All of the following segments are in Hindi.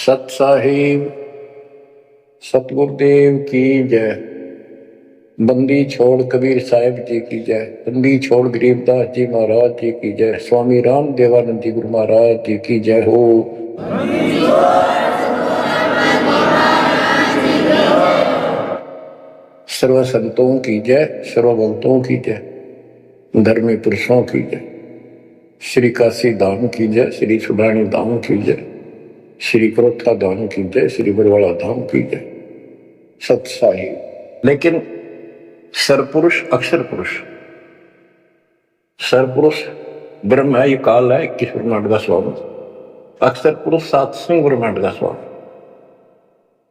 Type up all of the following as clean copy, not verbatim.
सत साहिब सतगुरुदेव की जय। बंदी छोड़ कबीर साहिब जी की जय। बंदी छोड़ गरीबदास जी महाराज जी की जय। स्वामी राम देवानंद जी गुरु महाराज जी की जय हो। सर्व संतों की जय, सर्व भक्तों की जय, धर्मी पुरुषों की जय। श्री काशी धाम की जय, श्री सुडानी धाम की जय, श्री क्रोथा धाम की जय, श्री बरवाड़ा धाम की जय। सत साहिब। लेकिन सरपुरुष अक्षर पुरुष, सरपुरुष ब्रह्म है, ये काल है 21 ब्रह्मांड का स्वामी। अक्षर पुरुष सातसंग ब्रह्मांड का स्वामी।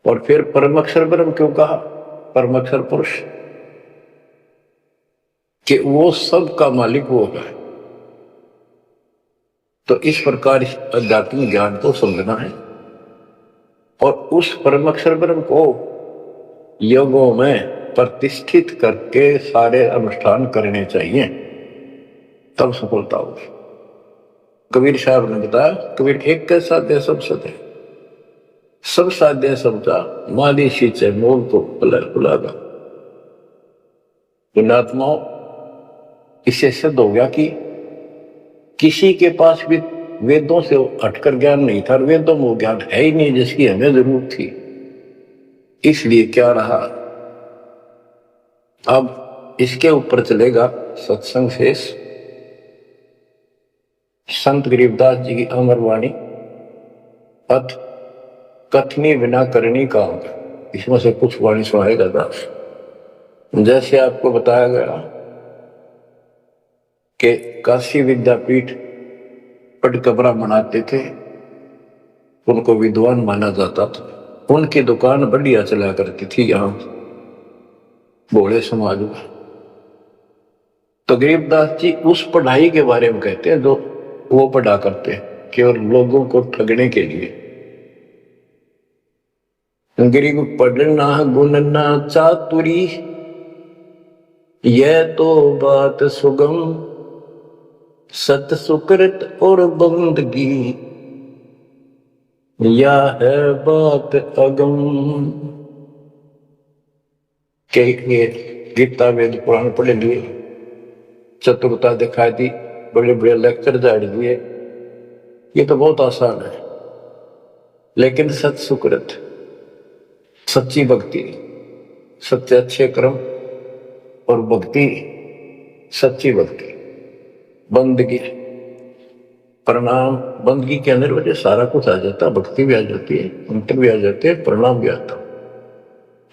और फिर परम अक्षर ब्रह्म क्यों कहा? परम अक्षर पुरुष कि वो सब का मालिक वो है। तो इस प्रकार अध्यात्मिक ज्ञान को समझना है और उस परम अक्षर ब्रह्म को योगों में प्रतिष्ठित करके सारे अनुष्ठान करने चाहिए, तब सफलता हो। कबीर साहब ने बताया, कबीर एक के साध्य सब सदे, सब साध्य सबका माली सींचे मोल को बुलागा। पुण्यात्माओं, इससे सिद्ध हो गया कि किसी के पास भी वेदों से हटकर ज्ञान नहीं था। वेदों में वो ज्ञान है ही नहीं जिसकी हमें जरूरत थी। इसलिए क्या रहा, अब इसके ऊपर चलेगा सत्संग शेष। संत गरीबदास जी की अमर वाणी, अथ कथनी बिना करनी का होगा। इसमें से कुछ वाणी सुनाएगा दास। जैसे आपको बताया गया कि काशी विद्यापीठ पटकबरा बनाते थे, उनको विद्वान माना जाता था। उनकी दुकान बढ़िया चला करती थी यहां भोले समाज में। तो गरीबदास जी उस पढ़ाई के बारे में कहते हैं जो वो पढ़ा करते हैं, केवल लोगों को ठगने के लिए। गरीब पढ़ना गुणना चातुरी, यह तो बात सुगम, सत सुकृत और बंदगी, या है बात अगम। के गीता वेद पुराण पढ़े लिए, चतुरता दिखा दी, बड़े बड़े लेक्चर झाड़ दिए, ये तो बहुत आसान है। लेकिन सत सुकृत, सच्ची भक्ति, सच्चे अच्छे कर्म और भक्ति, सच्ची भक्ति, बंदगी, प्रणाम। बंदगी के अंदर वजह सारा कुछ आ जाता, भक्ति भी आ जाती है, मंत्र भी आ जाते हैं, प्रणाम भी आता।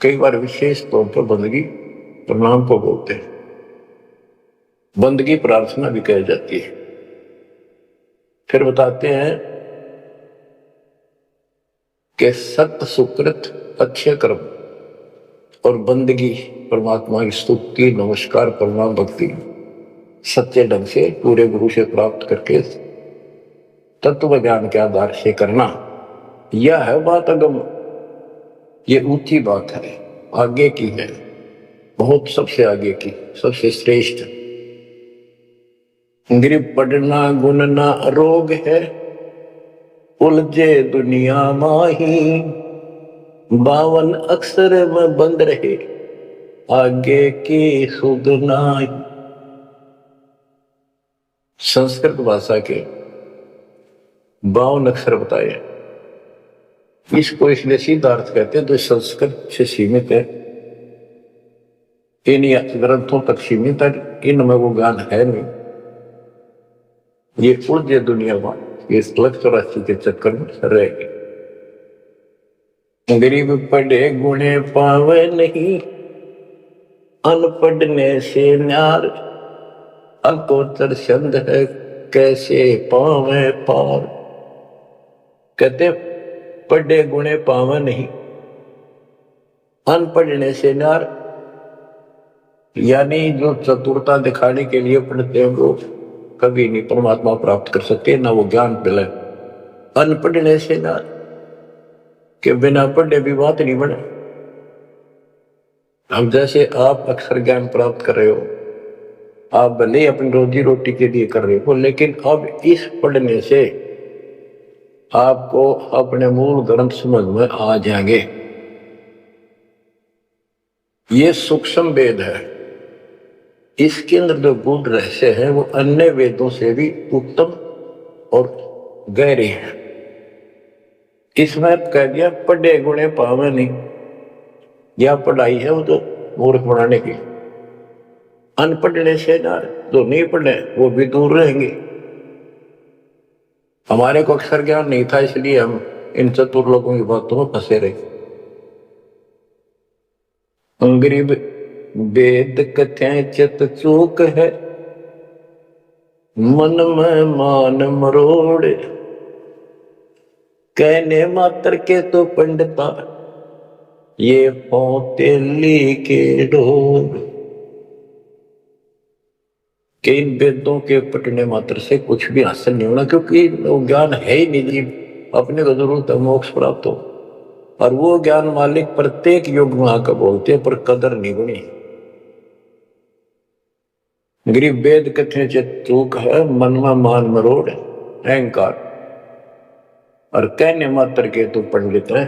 कई बार विशेष तौर पर बंदगी प्रणाम को बोलते हैं। बंदगी प्रार्थना भी कही जाती है। फिर बताते हैं कि सत्य सुकृत अच्छे कर्म और बंदगी, परमात्मा की स्तुति, नमस्कार, प्रणाम, भक्ति सच्चे ढंग से पूरे गुरु से प्राप्त करके तत्व ज्ञान के आधार से करना, यह है बात अगम। ये ऊंची बात है, आगे की है, बहुत सबसे आगे की, सबसे श्रेष्ठ। गरीब पढ़ना गुणना रोग है, उलझे दुनिया माही, 52 अक्षर में बंद रहे, आगे की सुध नाही। संस्कृत भाषा के 52 अक्षर बताए। इसको इसलिए सीधा अर्थ कहते हैं, तो संस्कृत से सीमित है, इन ग्रंथों तक सीमित है, इनमें वो ज्ञान है नहीं। ये उलझे दुनिया में इस लक्ष्य राशि के चक्कर में रहेगी। गरीब पढ़े गुणे पावे नहीं, अनपढ़ने से न्यार, अकोचर छंद है कैसे पावे पार। कहते पढ़े गुणे पावे नहीं, अनपढ़ने से न्यार, यानी जो चतुरता दिखाने के लिए पढ़ते हैं वो कभी नहीं परमात्मा प्राप्त कर सकते, ना वो ज्ञान मिले। अनपढ़ने से न्यार कि बिना पढ़े भी बात नहीं बने। अब जैसे आप अक्षर ज्ञान प्राप्त कर रहे हो, आप भले अपनी रोजी रोटी के लिए कर रहे हो, लेकिन अब इस पढ़ने से आपको अपने मूल ग्रंथ समझ में आ जाएंगे। ये सूक्ष्म वेद है, इसके अंदर जो गूढ़ रहस्य है वो अन्य वेदों से भी उत्तम और गहरे हैं। इसमें कह दिया पढ़े गुणे पावे नहीं, या पढ़ाई है वो तो मूर्ख बनाने की। अनपढ़ने से ना, जो नहीं पढ़े वो भी दूर रहेंगे। हमारे को अक्षर ज्ञान नहीं था, इसलिए हम इन चतुर लोगों की बातों में फंसे रहे। गरीब वेद कथें चित चूक है, मन में मान मरोड़, कहने मात्र के तो पंडिता, ये तेली के ढोल। कि इन वेदों के पढ़ने मात्र से कुछ भी हासिल नहीं होना, क्योंकि वो ज्ञान है ही नहीं जी। अपने को जरूरत है मोक्ष प्राप्त हो, और वो ज्ञान मालिक प्रत्येक युग में आकर बोलते हैं, पर कदर नहीं बनी। गरीब वेद कथे चूक है, मन में मान मरोड़, अहंकार, और कहने मात्र के तो पंडित है,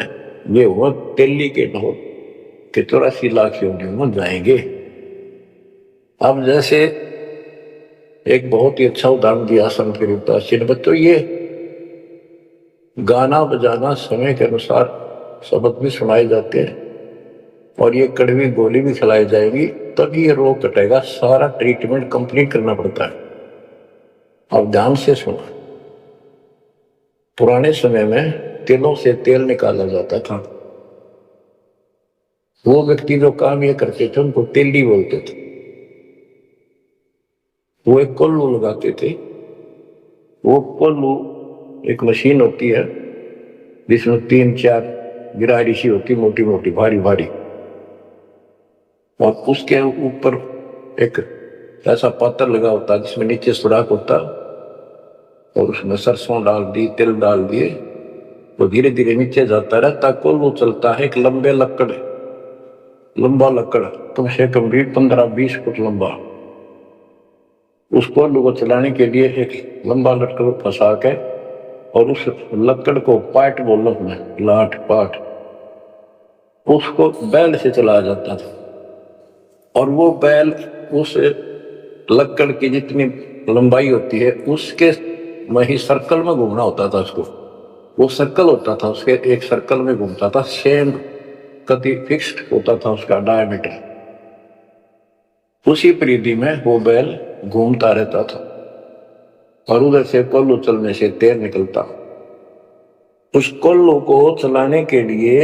ये हुआ तेली के ढोल के 84 लाख योनियों में जाएंगे। अब जैसे एक बहुत ही अच्छा उदाहरण दिया संत गरीबदास जी ने, बच्चों ये गाना बजाना समय के अनुसार शब्द भी सुनाए जाते हैं, और ये कड़वी गोली भी खिलाई जाएगी, तभी ये रोग कटेगा। सारा ट्रीटमेंट कंप्लीट करना पड़ता है। अब ध्यान से सुनो, पुराने समय में तिलों से तेल निकाला जाता था। वो व्यक्ति जो काम ये करते थे उनको तेली बोलते थे। वो एक कोल्लू लगाते थे। वो कोल्लू एक मशीन होती है जिसमें 3-4 गिरारी सी होती, मोटी मोटी भारी भारी, और उसके ऊपर एक ऐसा पात्र लगा होता जिसमें नीचे सुराख होता, और उसमें सरसों डाल दी, तिल डाल दिए, तो धीरे धीरे नीचे जाता रहता। कोल्लू चलता है एक लंबा लकड़, कम से कम भी 15-20 फुट लंबा। उस कोल्लू को चलाने के लिए एक लंबा लकड़ फंसा के, और उस लकड़ को पाट बोलना है, लाठ पाट, उसको बैल से चलाया जाता था। और वो बैल उस लकड़ की जितनी लंबाई होती है उसके में ही सर्कल में घूमना होता था उसको। वो सर्कल होता था, उसके एक सर्कल में घूमता था, सेम कति फिक्स्ड होता था उसका डायमीटर। उसी परिधि में वो बैल घूमता रहता था, और उधर से कोल्लू चलने से तेल निकलता। उस कोल्लू को चलाने के लिए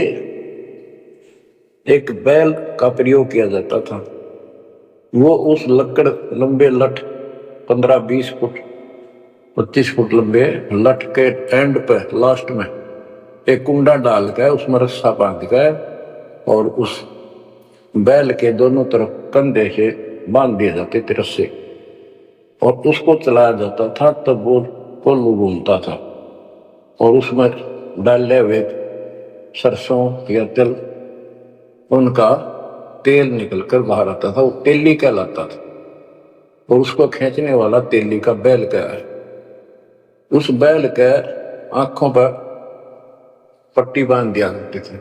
एक बैल का प्रयोग किया जाता था। वो उस लकड़ लंबे लठ 15-20 फुट 25 फुट लंबे लठ के एंड पे लास्ट में एक कुंडा डाल कर उसमें रस्सा बांध कर, और उस बैल के दोनों तरफ कंधे से बांध दिए जाते थे रस्से, और उसको चलाया जाता था। तब वो कोल्लू घूमता था, और उसमें डाले हुए सरसों या तिल, उनका तेल निकलकर बाहर आता था। वो तेली कहलाता था, और उसको खींचने वाला तेली का बैल का है। उस बैल के आंखों पर पट्टी बांध दिया करते थे,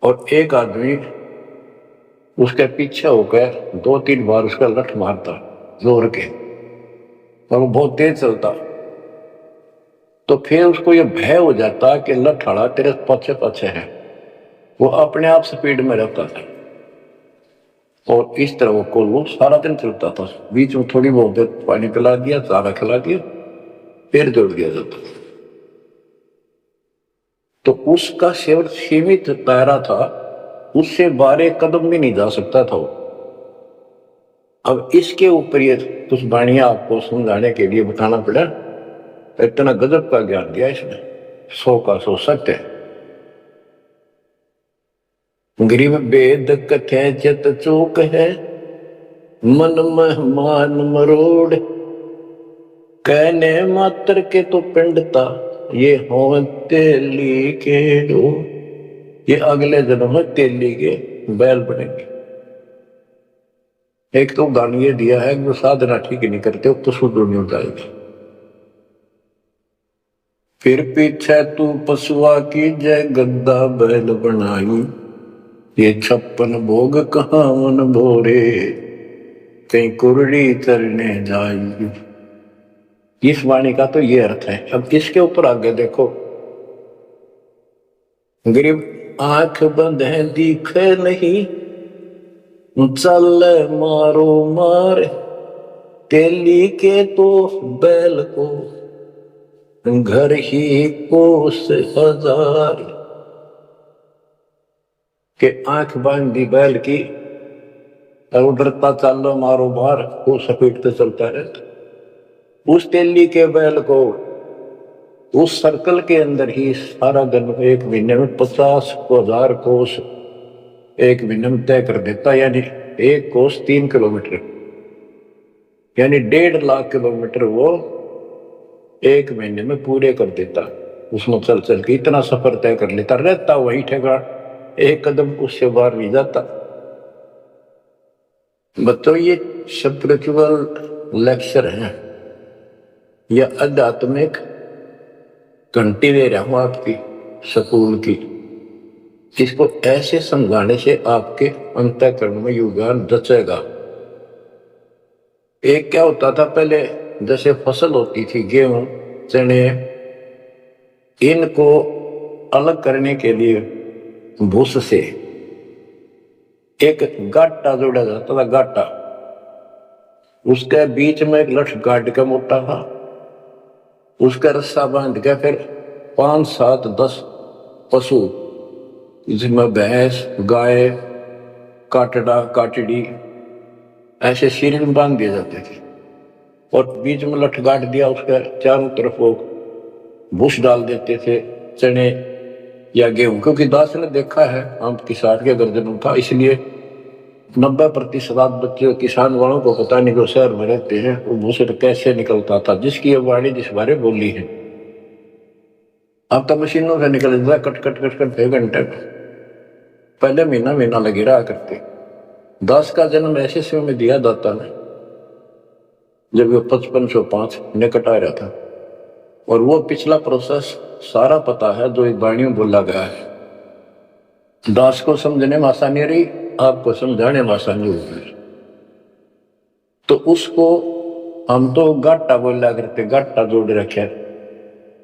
और एक आदमी उसके पीछे होकर 2-3 बार उसका लठ मारता जोर के, और वो बहुत तेज चलता। तो फिर उसको ये भय हो जाता कि लठाड़ा तेरे पीछे पीछे है। वो अपने आप स्पीड में रहता था, और इस तरह वो कोल्लू सारा दिन चलता था। बीच में थोड़ी बहुत देर पानी पिला दिया, चारा खिला दिया, फिर जोड़ दिया जाता। तो उसका केवल सीमित दायरा था, उससे 12 कदम भी नहीं जा सकता था वो। अब इसके ऊपर ये कुछ वाणियां आपको समझाने के लिए बताना पड़ा। इतना गजब का ज्ञान दिया इसने, 100 का 100 सत्य है। गरीब वेद कथे चित चूक है, मन में मान मरोड़, कहने मात्र के तो पिंडता, ये हो तेली के डो। ये अगले जन्म में तेली के बैल बनेंगे। एक तो उदाहरण ये दिया है कि जो साधना ठीक नहीं करते तो शुद्ध नहीं हो जाएगी। फिर पीछे तू पशुआ की जय गद्दा बैल बनाई, ये 56 भोग कहाँ मन भोरे, कहीं कुरड़ी चरने जाई। इस वाणी का तो ये अर्थ है। अब इसके ऊपर आगे देखो, गरीब आंख बंद है दिखे नहीं, चल मारो मार, तेली के तो बैल को घर ही कोस हजार। के आंख बांध दी बैल की और उधरता चलो मारो मार, वो सपेटते चलता रहता। उस तेली के बैल को उस सर्कल के अंदर ही सारा दिन एक महीने में 50,000 कोस एक महीने में तय कर देता, यानी एक कोस 3 किलोमीटर, यानी 1.5 लाख किलोमीटर वो एक महीने में पूरे कर देता। उसमें चल चल के इतना सफर तय कर लेता, रहता वही ठेका, एक कदम उससे बाहर नहीं जाता। बच्चों ये स्पिरिचुअल लेक्चर है या आध्यात्मिक घंटी दे रहा हूं आपकी स्कूल की। इसको ऐसे समझाने से आपके अंतःकरण में योगदान रचेगा। एक क्या होता था पहले, जैसे फसल होती थी गेहूं चने, इनको अलग करने के लिए भूस से एक गाटा जोड़ा जाता था, गाटा, उसके बीच में एक लठ गाड़ के मोटा था, उसका रस्सा बांध के फिर 5, 7, 10 पशु, जिसमें भैंस गाय काटड़ा काटड़ी ऐसे सिर में बांध दिए जाते थे, और बीच में लठ गाड़ दिया, उसके चारों तरफ वो भूस डाल देते थे, चने या गेहूं। क्योंकि दास ने देखा है हम किसान के गर्जनों था, इसलिए 90% बच्चे किसान वालों को पता नहीं, जो शहर में रहते हैं वो भूसे कैसे निकलता था, जिसकी ये वाणी जिस बारे बोली है। अब तो मशीनों से निकल जाता है, कट कट कट कट 6 घंटे में। पहले महीना महीना लगे रहा करते। दास का जन्म ऐसे समय में दिया दाता ने जब वो 5505 निकट आ रहा था, और वो पिछला प्रोसेस सारा पता है जो एक वाणी में बोला गया है। दास को समझने में आसानी रही, आपको समझाने में आसानी होगी। तो उसको हम तो गाटा बोला करते, गाटा जोड़ रखे,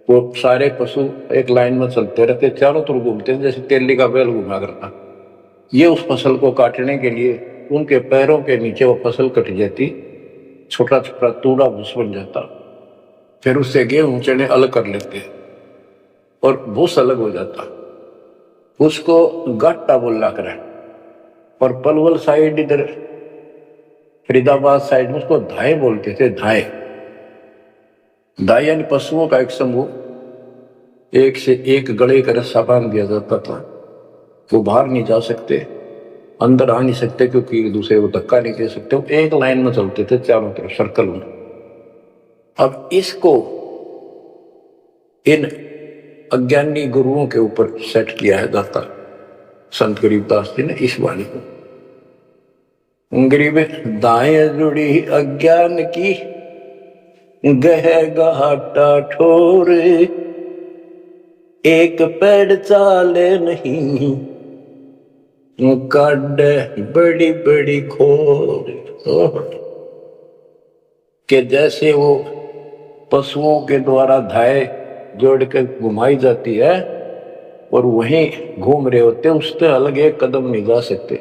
वो सारे पशु एक लाइन में चलते रहते, चारों तरफ घूमते, जैसे तेली का बैल घूमा करता। ये उस फसल को काटने के लिए उनके पैरों के नीचे वो फसल कट जाती, छोटा छोटा तूड़ा भूस बन जाता, फिर उससे गेहूं चने अलग कर लेते और भूस अलग हो जाता। उसको गाटा बोला करे। और पलवल साइड, इधर फरीदाबाद साइड में उसको धाए बोलते थे, धाए। धाए यानी पशुओं का एक समूह, एक से एक गले का रस्सा बांध दिया जाता था। वो बाहर नहीं जा सकते, अंदर आ नहीं सकते, क्योंकि एक दूसरे को धक्का नहीं दे सकते। वो एक लाइन में चलते थे चारों तरफ सर्कल में। अब इसको इन अज्ञानी गुरुओं के ऊपर सेट किया है दाता संत गरीबदास जी ने इस वाणी को। गरीब दाएं जुड़ी अज्ञान की, गह घाटा ठोर, एक पेड़ चाले नहीं, काट बड़ी बड़ी खोर। के जैसे वो पशुओं के द्वारा धाए जोड़ कर घुमाई जाती है और वहीं घूम रहे होते, उससे अलग एक कदम नहीं जा सकते।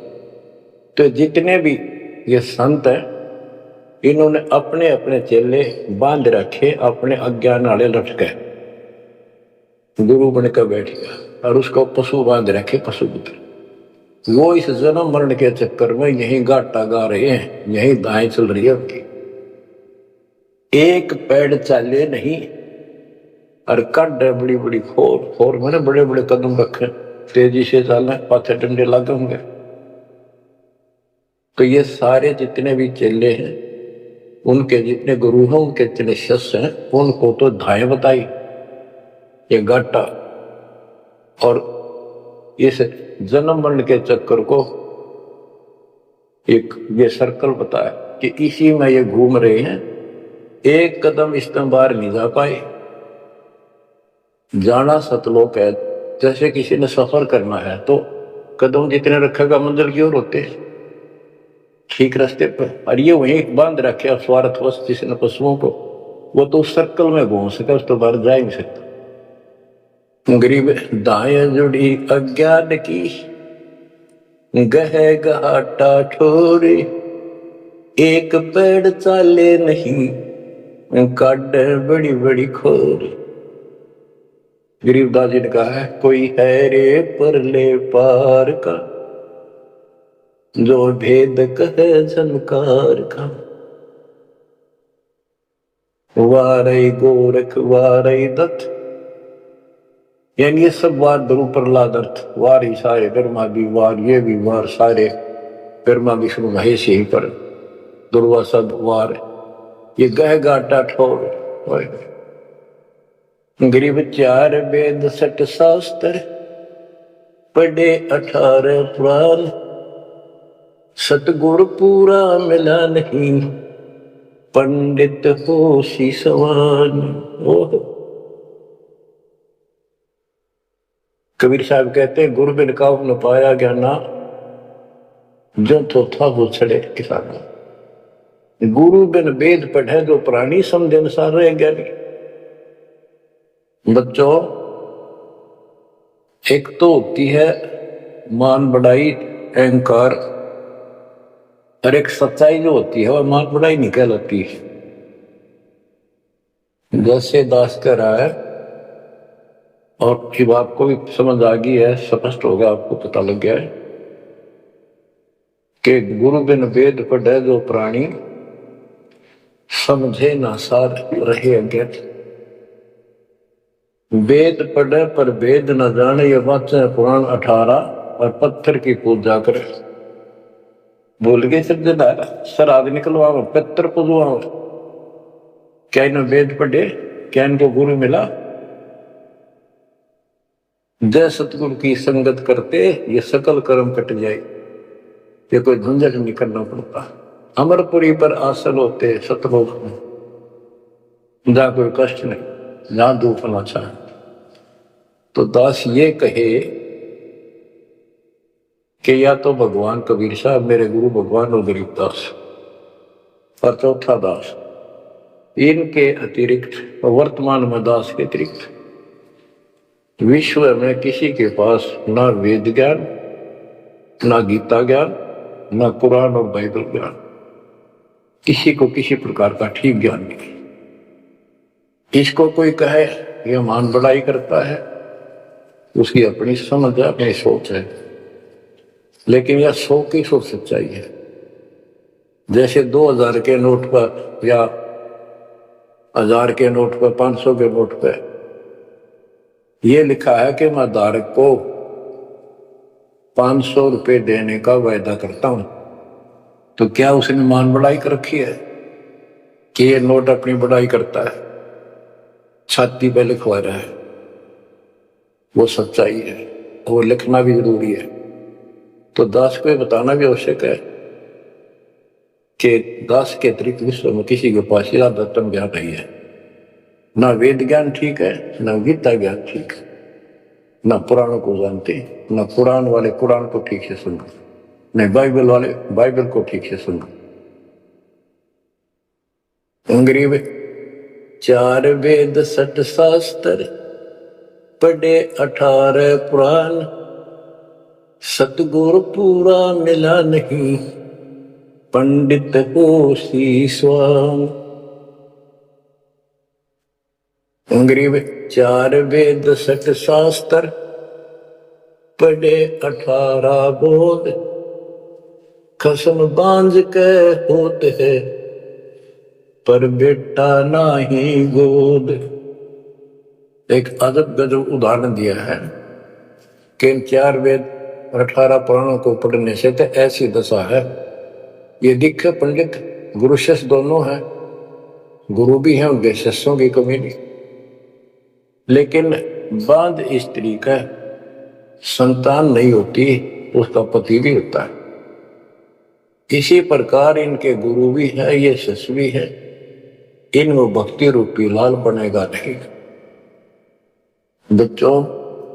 तो जितने भी ये संत हैं, इन्होंने अपने अपने चेले बांध रखे, अपने अज्ञान वाले लटके। गुरु बनकर बैठ गया और उसको पशु बांध रखे, पशु पुत्र। वो इस जन्म मरण के चक्कर में यही गाटा गा रहे हैं, यही दाएं चल रही है उनकी। एक पेड़ चाले नहीं और कड बड़ी बड़ी खोर, खोर मैंने बड़े बड़े कदम रखे, तेजी से चलना, पाथे डंडे लगे होंगे। तो ये सारे जितने भी चेले हैं, उनके जितने गुरु हैं, उनके जितने शिष्य हैं, उनको तो धाए बताई ये गाटा, और इस जन्म मरण के चक्कर को एक ये सर्कल बताया कि इसी में ये घूम रहे हैं, एक कदम इस तरह बाहर नहीं जा पाए। जाना सतलोक है। जैसे किसी ने सफर करना है तो कदम जितने रखेगा मंजिल की ओर होते हैं, ठीक रास्ते पर। और ये वहीं बांध रखे स्वार्थवश जिसने पशुओं को, वो तो उस सर्कल में घूम सके, उस तो बाहर जा ही नहीं सकता। गरीब दाएं जुड़ी अज्ञान की गह घाटा ठोरे, एक पेड़ चाले नहीं काट बड़ी बड़ी खोर। गरीबदास जी ने कहा है, कोई है रे परले पार का, जो भेद कहे झनकार का। वारई गोरख वारई दत्त, यानी ये सब वार द्रु प्रहलाद अर्थ, वार ही सारे ब्रह्मा भी वार, ये भी वार, सारे ब्रह्मा विष्णु महेश यही पर, दुर्वासा वार, ये गह गाटा ठोर। गरीब चार वेद सठ शास्त्र, पढ़े 18 पुराण, सतगुण पूरा मिला नहीं, पंडित हो सी सवान। कबीर साहब कहते हैं, गुरु बिन काहू न पाया ज्ञाना, जो थोथा वो छड़े किसाना। गुरु बिन वेद पढ़े जो प्राणी, समझे अनुसार रहे ज्ञानी। बच्चों, एक तो होती है मान बढ़ाई अहंकार, और एक सच्चाई जो होती है वह मान बढ़ाई नहीं कहलाती। जैसे दास कह रहा है, और जब आपको भी समझ आ गई है, स्पष्ट हो गया, आपको पता लग गया है कि गुरु बिन वेद पढ़े जो प्राणी, समझे ना सार रहे अज्ञात। वेद पढ़े पर वेद न जाने, ये वाचे पुराण 18 और पत्थर की पूजा करे। भूल गए सब श्राद्ध निकलवा पत्थर पूजवा। क्या इन्हें वेद पढ़े, क्या इनको गुरु मिला? जय सतगुरु की संगत करते ये सकल कर्म कट जाए, ये कोई झंझट नहीं करना पड़ता। अमरपुरी पर आसन होते सतलोक में, जहां कोई कष्ट नहीं, जहां दुख न चाहे। तो दास ये कहे कि या तो भगवान कबीर साहब मेरे गुरु भगवान और गरीबदास, और चौथा दास, इनके अतिरिक्त वर्तमान में दास के अतिरिक्त विश्व में किसी के पास ना वेद ज्ञान, ना गीता ज्ञान, ना कुरान और बाइबल ज्ञान, किसी को किसी प्रकार का ठीक ज्ञान नहीं। इसको कोई कहे यह मान बढ़ाई करता है, उसकी अपनी समझ है, अपनी सोच है, लेकिन यह 100 की सोच सच्चाई है। जैसे 2000 के नोट पर या 1000 के नोट पर, 500 के नोट पर यह लिखा है कि मैं धारक को 500 रुपए देने का वायदा करता हूं, तो क्या उसने मान बढ़ाई कर रखी है कि ये नोट अपनी बढ़ाई करता है, छाती पे लिखवा रहा है? वो सच्चाई है, वो लिखना भी जरूरी है। तो दास को बताना भी आवश्यक है कि दास के अतिरिक्त विश्व में किसी के पास आध्यात्म ज्ञान नहीं है। ना वेद ज्ञान ठीक है, ना गीता ज्ञान ठीक है, ना पुराणों को जानते, ना कुरान वाले कुरान को ठीक से सुनो, न बाइबल वाले बाइबल को ठीक से सुनो। गरीब 4 वेद 60 शास्त्र, पढ़े 18 पुराण, सतगुरु पूरा मिला नहीं, पंडित हो सी स्वान। गरीब 4 वेद 60 शास्त्र, पढ़े 18 बोध, खसम बांझ के होते है, पर बेटा नाही गोद। एक अजब गजब उदाहरण दिया है कि इन 4 वेद और 18 पुराणों को पढ़ने से तो ऐसी दशा है, ये दिखे पंडित गुरु शिष्य दोनों हैं, गुरु भी हैं, उनके शिष्यों की कमी नहीं, लेकिन बांध स्त्री का संतान नहीं होती, उसका पति भी होता है। इसी प्रकार इनके गुरु भी है, ये शिष्य भी है, इनको भक्ति रूपी लाल बनेगा नहीं। बच्चों,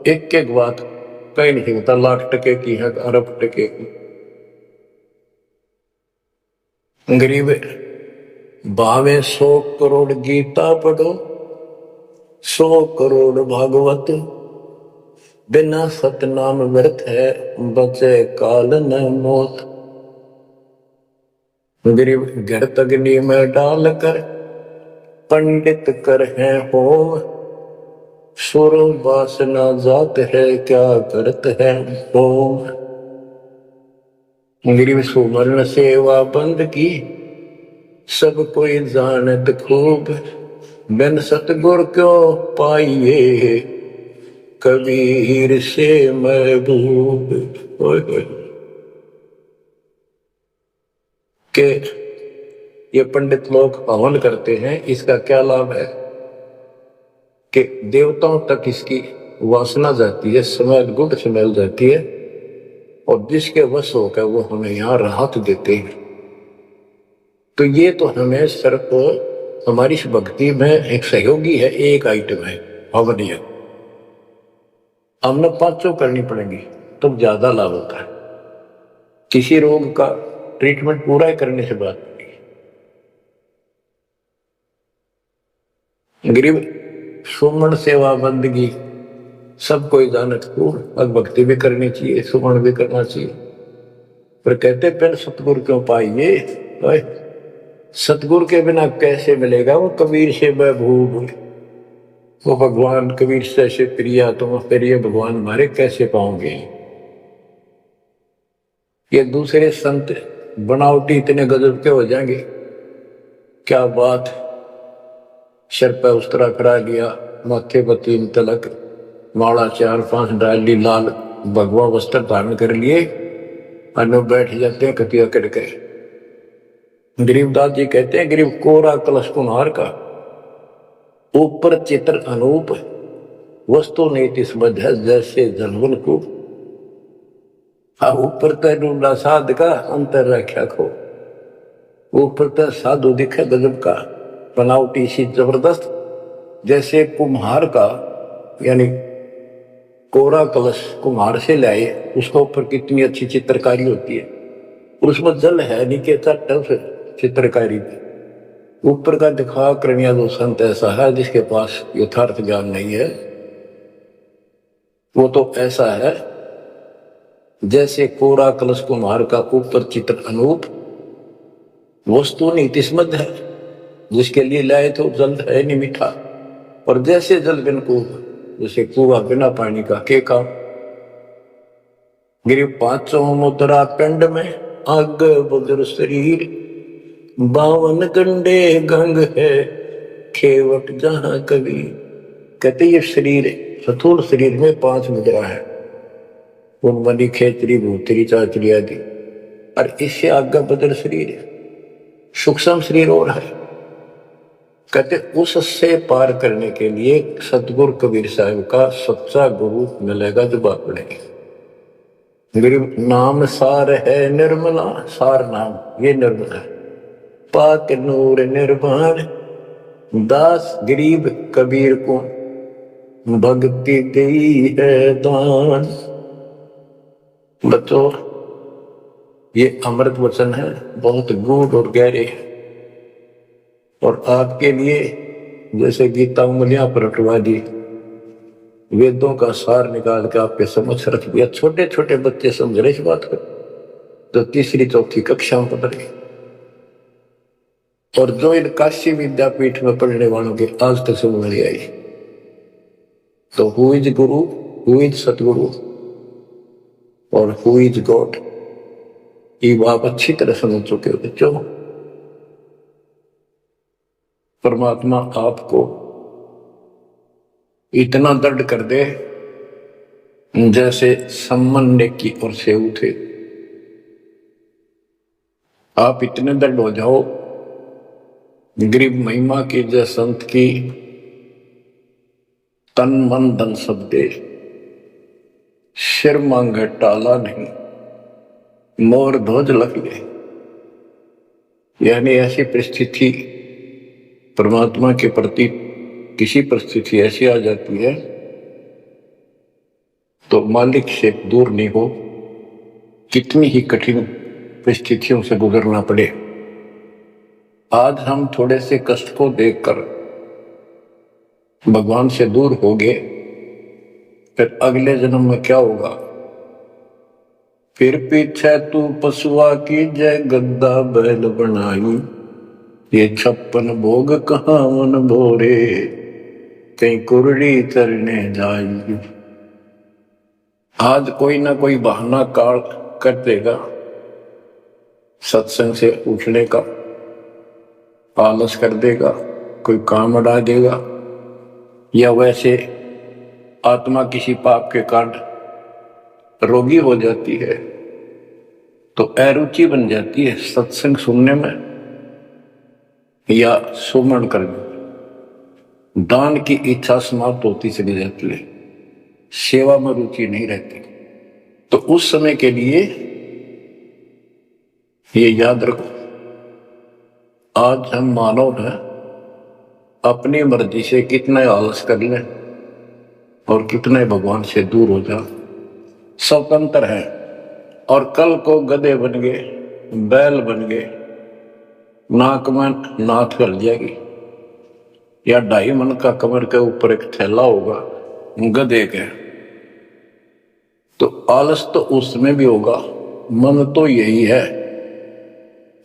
एक एक बात कहीं नहीं होता, लाख टके की है, अरब टके की। गरीब भावे 100 करोड़ गीता पढ़ो, 100 करोड़ भागवत, बिना सतनाम व्यर्थ है, बचे काल न मौत। गरीब घृत अग्नि में डालकर पंडित कर है होम, सुर वासना जात है, क्या करत है होम। गरीब सुमरण सेवा बंद की, सब कोई जानत खूब, बिन सतगुर क्यों पाइए, कबीर से महबूब। के ये पंडित लोग हवन करते हैं, इसका क्या लाभ है कि देवताओं तक इसकी वासना जाती है, स्मेल, गुड स्मेल जाती है, और जिसके वश होकर वो हमें यहाँ राहत देते हैं। तो ये तो हमें सिर्फ हमारी इस भक्ति में एक सहयोगी है, एक आइटम है हवन यज्ञ। हमने 500 करनी पड़ेंगी तो ज्यादा लाभ होता है। किसी रोग का ट्रीटमेंट पूरा ही करने से बात नहीं। गरीब सुमन सेवा बंदगी सब कोई जानत खूब, अब भक्ति भी करनी चाहिए, सुमन भी करना चाहिए, पर कहते बिन सतगुरु क्यों पाइए, सतगुरु के बिना कैसे मिलेगा वो कबीर से महबूब। वो भगवान कबीर से प्रिया तुम प्रिय भगवान हमारे कैसे पाओगे। ये दूसरे संत बनावटी इतने गजब के हो जाएंगे, क्या बात, सिर पर उस्तरा करा लिया, माथे पर 3 तिलक, माला 4-5 डाल ली, लाल भगवा वस्त्र धारण कर लिए, और बैठ जाते हैं कतिया कटके। गरीबदास जी कहते हैं, गरीब कोरा कलश कुम्हार का, ऊपर चित्र अनूप, वस्तु नीति समझ है जैसे जलवन को। ऊपर तूला साध का, अंतर रख्या खो। ऊपर तो साधु दिखे गजब का, बनावटी सी जबरदस्त, जैसे कुम्हार का, यानी कोरा कलश कुम्हार से लाए, उसके ऊपर कितनी अच्छी चित्रकारी होती है, उसमें जल है नीचे चट्टल से चित्रकारी की। ऊपर का दिखा करनिया जो संत ऐसा है जिसके पास यथार्थ ज्ञान नहीं है, वो तो ऐसा है जैसे कोरा कलश कुम्हार का, ऊपर चित्र अनूप, वस्तु नीति समझ है, जिसके लिए लाए तो जल है नहीं मीठा, और जैसे जल बिन कुआं, जैसे कुआं बिना पानी का के काम। गरीब 500 मुद्रा पिंड में, आग बुजुर्ग शरीर, 52 गंडे गंग है, खेवट जहां कभी। कहते ये शरीर, स्थूल शरीर में 5 मुद्रा है, उनमनी खेचरी भूतरी चाचरी आदि, और इससे आगे बदल शरीर है, सूक्ष्म शरीर और है। कहते उससे पार करने के लिए सतगुरु कबीर साहब का सच्चा गुरु मिलेगा जो बात पड़ेगी। गरीब नाम सार है निर्मला, सार नाम ये निर्मल है, पाक नूर निर्वाण, दास गरीब कबीर को भक्ति दी है दान। बच्चों, ये अमृत वचन है, बहुत गूढ़ और गहरे, और आपके लिए जैसे गीता उंगलियां पर उठवा दी, वेदों का सार निकाल के आपके समझ रख दिया। छोटे छोटे बच्चे समझ रहे इस बात को, जो 3री-4थी कक्षा में पढ़ रहे, और जो इन काशी विद्यापीठ में पढ़ने वालों के आज तक समझ नहीं आई। तो who is Guru, who is सतगुरु, और हु इज गॉड, ये आप अच्छी तरह समझ चुके हो बच्चों। परमात्मा आपको इतना दृढ़ कर दे जैसे सम्मन की ओर से उठे, आप इतने दृढ़ हो जाओ, गरीब महिमा की जय संत की, तन मन धन सब दे, सिर मांगे टाला नहीं, मोर ध्वज लग गए। यानी ऐसी परिस्थिति परमात्मा के प्रति, किसी परिस्थिति ऐसी आ जाती है तो मालिक से दूर नहीं हो, कितनी ही कठिन परिस्थितियों से गुजरना पड़े। आज हम थोड़े से कष्ट को देखकर भगवान से दूर हो गए, फिर अगले जन्म में क्या होगा? फिर पीछे तू पशुआ की जय गद्दा बैल बनाई, ये 56 भोग कहाँ मन भोरे, कहीं कुरड़ी चरने जाई। आज कोई ना कोई बहाना काल कर देगा सत्संग से उठने का, आलस कर देगा, कोई काम अड़ा देगा, या वैसे आत्मा किसी पाप के कारण रोगी हो जाती है तो अरुचि बन जाती है सत्संग सुनने में या सुमन करने में। दान की इच्छा समाप्त होती चली जाती है, सेवा में रुचि नहीं रहती। तो उस समय के लिए ये याद रखो, आज हम मानव हैं, अपनी मर्जी से कितना आलस कर लें और कितने भगवान से दूर हो जा, स्वतंत्र है। और कल को गधे बन गए, बैल बन गए, नाक में नाथ कर जाएगी, या 2.5 मन का कमर के ऊपर एक थैला होगा गधे के, तो आलस तो उसमें भी होगा। मन तो यही है।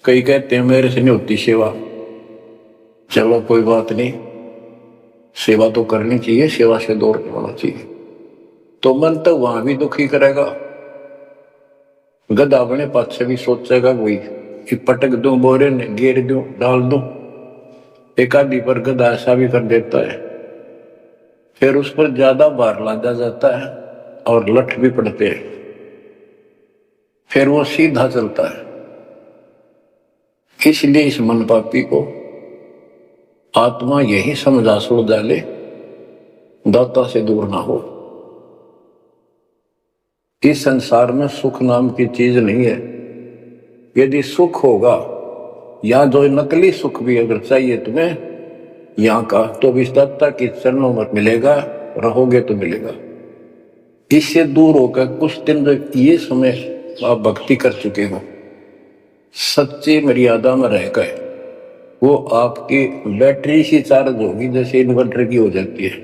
कई कहते हैं मेरे से नहीं होती सेवा, चलो कोई बात नहीं, सेवा तो करनी चाहिए, सेवा से दूर नहीं होना चाहिए। तो मन तो वहां भी दुखी करेगा, गधा अपने पास से भी सोचेगा वही कि पटक दूं, बोरे ने घेर दूं, डाल दूं। एक आदमी पर गधा ऐसा भी कर देता है, फिर उस पर ज्यादा भार लादा जाता है और लठ भी पड़ते हैं, फिर वो सीधा चलता है। इसलिए इस मन पापी को आत्मा यही समझा सुलझा ले, दाता से दूर ना हो। इस संसार में सुख नाम की चीज नहीं है। यदि सुख होगा, या जो नकली सुख भी अगर चाहिए तुम्हें यहाँ का, तो भी दाता के चरणों में मिलेगा, रहोगे तो मिलेगा। इससे दूर होकर कुछ दिन जब ये समय आप भक्ति कर चुके हो, सच्ची मर्यादा में रहकर, वो आपकी बैटरी सी चार्ज होगी जैसे इन्वर्टर की हो जाती है,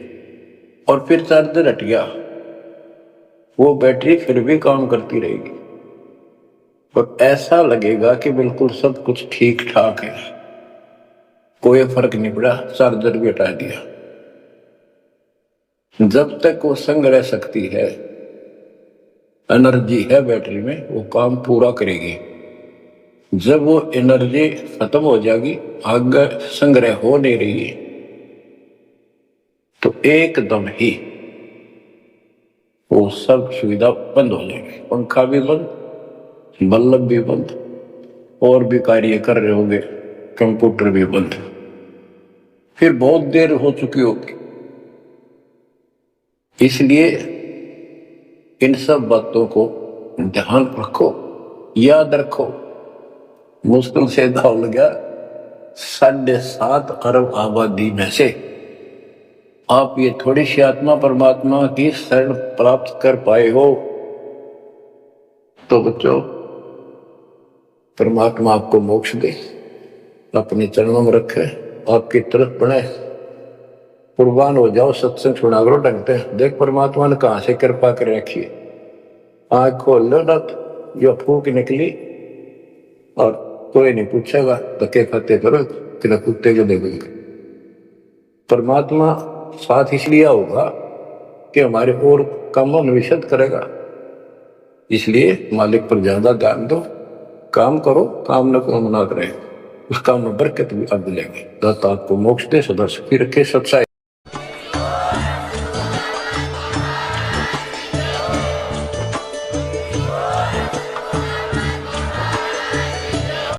और फिर चार्जर हट गया, वो बैटरी फिर भी काम करती रहेगी, और ऐसा लगेगा कि बिल्कुल सब कुछ ठीक ठाक है, कोई फर्क नहीं पड़ा, चार्जर भी हटा दिया। जब तक वो संग्रह शक्ति है, एनर्जी है बैटरी में, वो काम पूरा करेगी। जब वो एनर्जी खत्म हो जाएगी, आगे संग्रह हो नहीं रही, तो एकदम ही वो सब सुविधा बंद हो जाएगी। पंखा भी बंद, बल्ब भी बंद, और भी कार्य कर रहे होंगे, कंप्यूटर भी बंद, फिर बहुत देर हो चुकी होगी। इसलिए इन सब बातों को ध्यान रखो, याद रखो। मुश्किल से दाव लगा 7.5 अरब आबादी में से आप ये थोड़ी सी आत्मा परमात्मा की शरण प्राप्त कर पाए हो, तो बच्चों परमात्मा आपको मोक्ष दे, अपने चरणों में रखे, आपकी तरफ बढ़े। कुर्बान हो जाओ, सत्संग सुना करो ढंग से। देख परमात्मा ने कहां से कृपा कर रखी है। आँख खोल लो ना, जो फूक निकली और कोई नहीं पूछेगा, धक्के खाते करो, तेरा कुत्ते को देखेंगे। परमात्मा साथ इसलिए होगा कि हमारे और कामों में विशद करेगा। इसलिए मालिक पर ज्यादा ध्यान दो, काम करो, काम न को मना करे, उस काम में बरकत भी अब मिलेगी। दाता आपको मोक्ष दे, सदा सुखी रखे, सच्चाई